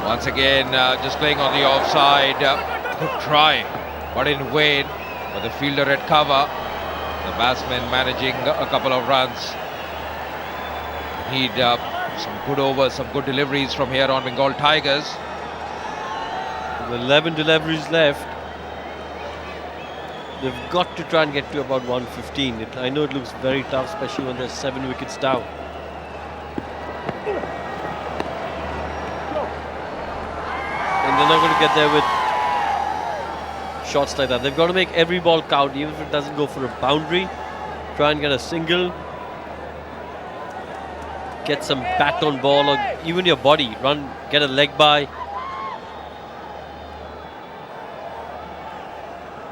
Once again, just playing on the offside. Good try, but in vain. But the fielder at cover. The batsman managing a couple of runs. Need some good overs, some good deliveries from here on Bengal Tigers. With 11 deliveries left. They've got to try and get to about 115. I know it looks very tough, especially when there's 7 wickets down. And they're not going to get there with shots like that. They've got to make every ball count, even if it doesn't go for a boundary. Try and get a single. Get some bat on ball, or even your body. Run, get a leg by.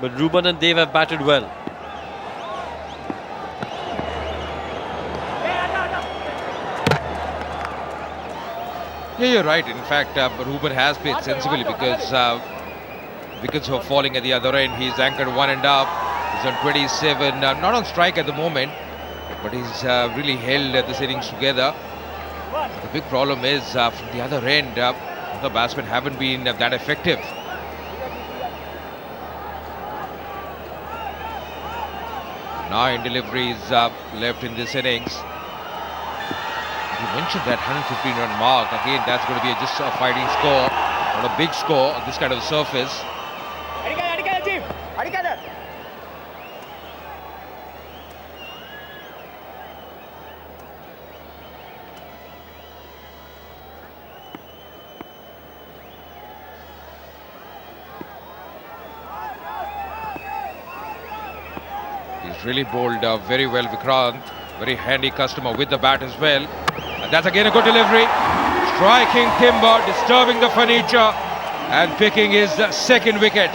But Ruben and Dev have batted well. Yeah, you're right. In fact, Ruben has played sensibly because wickets were falling at the other end. He's anchored one and up. He's on 27, not on strike at the moment, but he's really held this innings together. The big problem is from the other end, the batsmen haven't been that effective. 9 deliveries left in this innings. You mentioned that 115 run mark. Again, that's going to be just a fighting score, not a big score on this kind of surface. He's really bowled very well, Vikrant. Very handy customer with the bat as well. And that's again a good delivery. Striking timber, disturbing the furniture, and picking his second wicket.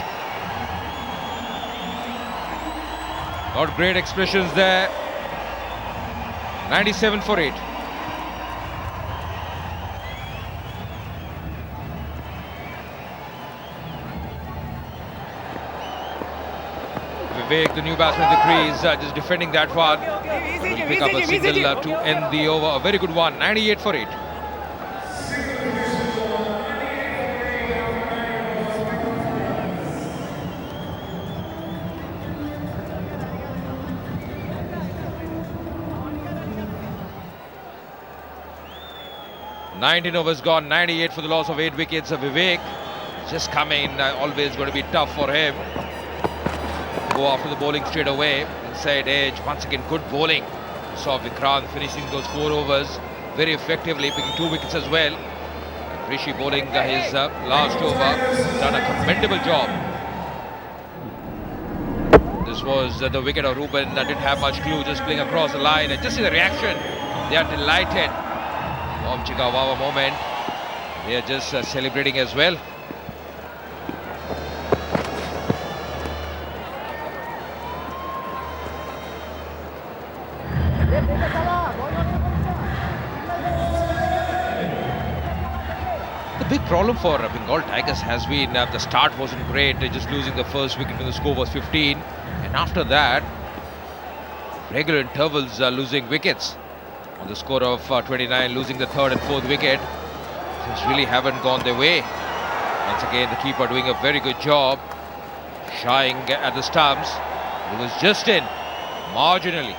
Not great expressions there. 97 for 8. Vivek, the new batsman in the crease, just defending that one. Will pick up a single to end the over. A very good one. 98 for 8. "19 overs gone, 98 for the loss of 8 wickets. Vivek just coming, always going to be tough for him. Go after the bowling straight away, inside edge. Once again, good bowling. Saw Vikrant finishing those 4 overs very effectively, picking 2 wickets as well. Rishi bowling his last over, done a commendable job. This was the wicket of Ruben. Didn't have much clue, just playing across the line, and just see the reaction. They are delighted. Om Chika Wawa moment. They are just celebrating as well. The big problem for Bengal Tigers has been the start wasn't great. They're just losing the first wicket when the score was 15, and after that, regular intervals losing wickets. On the score of 29, losing the 3rd and 4th wicket. Things really haven't gone their way. Once again, the keeper doing a very good job, shying at the stumps. It was just in, marginally.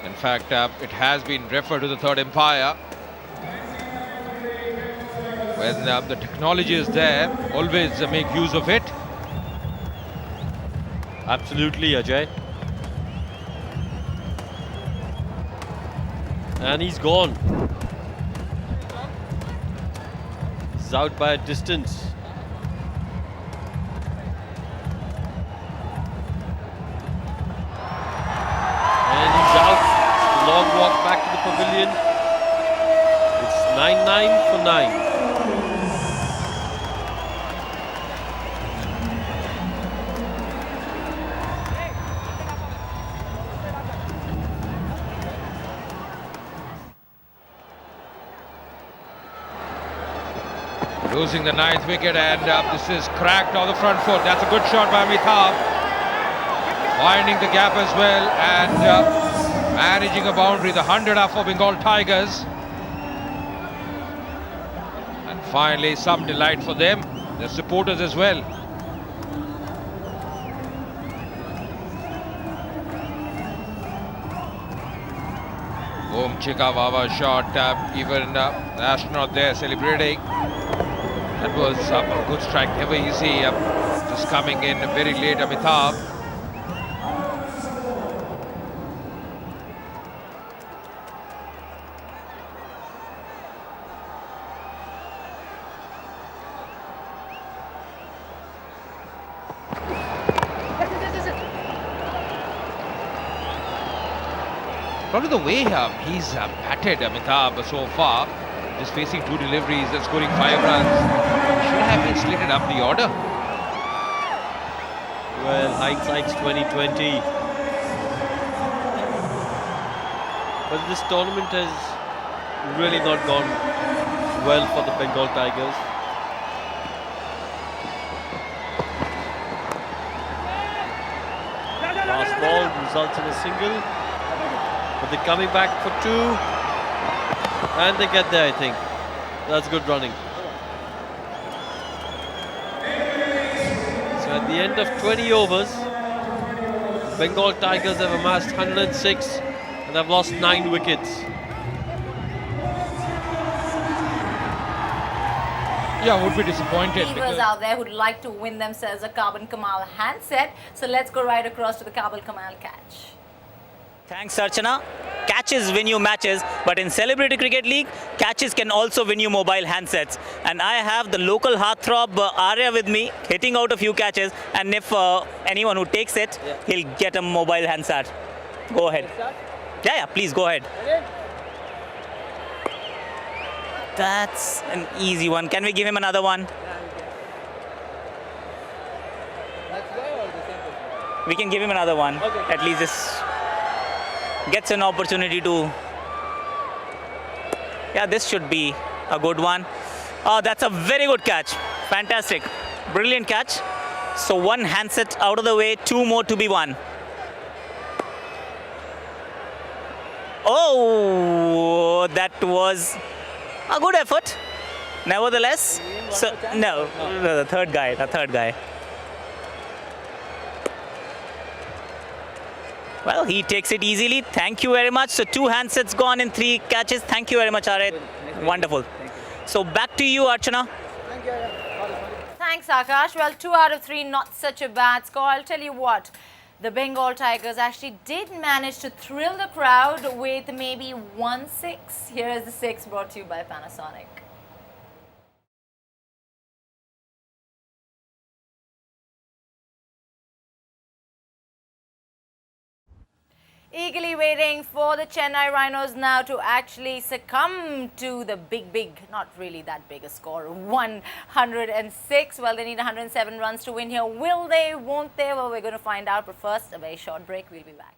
In fact, it has been referred to the 3rd umpire. When the technology is there, always make use of it. Absolutely, Ajay. And he's gone. He's out by a distance. And he's out. Long walk back to the pavilion. It's 9-9 for 9. Losing the 9th wicket, and this is cracked on the front foot. That's a good shot by Amitabh. Finding the gap as well and managing a boundary. The 100 are for Bengal Tigers. And finally some delight for them, their supporters as well. Boom, Chika Wawa shot, even the astronaut there celebrating. That was a good strike, never easy. Just coming in very late, Amitabh. Probably the way he's batted Amitabh so far, just facing 2 deliveries and scoring 5 runs, should have been slated up the order. Well, hindsight's 2020. But this tournament has really not gone well for the Bengal Tigers. Last ball results in a single. But they're coming back for 2. And they get there, I think. That's good running. So at the end of 20 overs, Bengal Tigers have amassed 106 and have lost 9 wickets. Yeah, would be disappointed. Viewers out there who'd like to win themselves a Carbon Kamal handset. So let's go right across to the Carbon Kamal catch. Thanks, Archana. Catches win you matches, but in Celebrity Cricket League, catches can also win you mobile handsets. And I have the local heartthrob Arya with me, hitting out a few catches. And if anyone who takes it, he'll get a mobile handset. Go ahead. Yeah, please go ahead. That's an easy one. Can we give him another one? We can give him another one. Okay. At least this gets an opportunity to... Yeah, this should be a good one. Oh, that's a very good catch. Fantastic. Brilliant catch. So 1 handset out of the way, 2 more to be won. Oh, that was a good effort. Nevertheless, so no, the third guy. Well, he takes it easily. Thank you very much. So 2 handsets gone in 3 catches. Thank you very much, Arya. Wonderful. So back to you, Archana. Thanks, Akash. Well, 2 out of 3, not such a bad score. I'll tell you what, the Bengal Tigers actually did manage to thrill the crowd with maybe 1 6. Here is the 6 brought to you by Panasonic. Eagerly waiting for the Chennai Rhinos now to actually succumb to the big, not really that big a score, 106. Well, they need 107 runs to win here. Will they, won't they? Well, we're going to find out. But first, a very short break. We'll be back.